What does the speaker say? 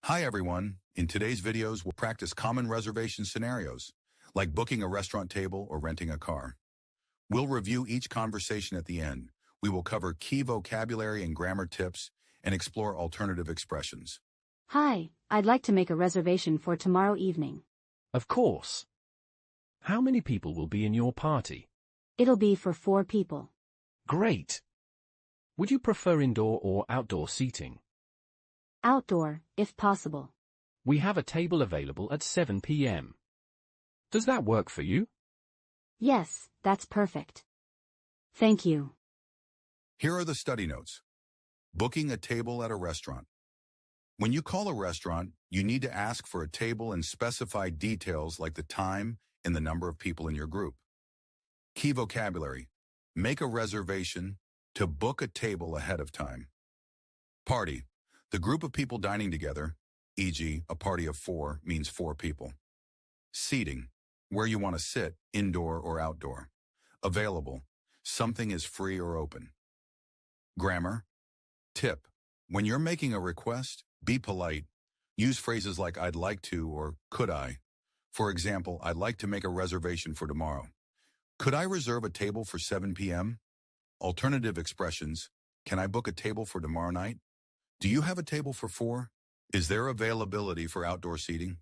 Hi everyone. In today's videos, we'll practice common reservation scenarios, like booking a restaurant table or renting a car. We'll review each conversation at the end. We will cover key vocabulary and grammar tips and explore alternative expressions. Hi, I'd like to make a reservation for tomorrow evening. Of course. How many people will be in your party? It'll be for 4 people. Great. Would you prefer indoor or outdoor seating? Outdoor, if possible. We have a table available at 7 p.m. Does that work for you? Yes, that's perfect. Thank you. Here are the study notes. Booking a table at a restaurant. When you call a restaurant, you need to ask for a table and specify details like the time and the number of people in your group. Key vocabulary. Make a reservation to book a table ahead of time. Party. The group of people dining together, e.g., a party of 4 means 4 people. Seating. Where you want to sit, indoor or outdoor. Available. Something is free or open. Grammar. Tip. When you're making a request, be polite. Use phrases like I'd like to or could I. For example, I'd like to make a reservation for tomorrow. Could I reserve a table for 7 p.m.? Alternative expressions. Can I book a table for tomorrow night? Do you have a table for 4? Is there availability for outdoor seating?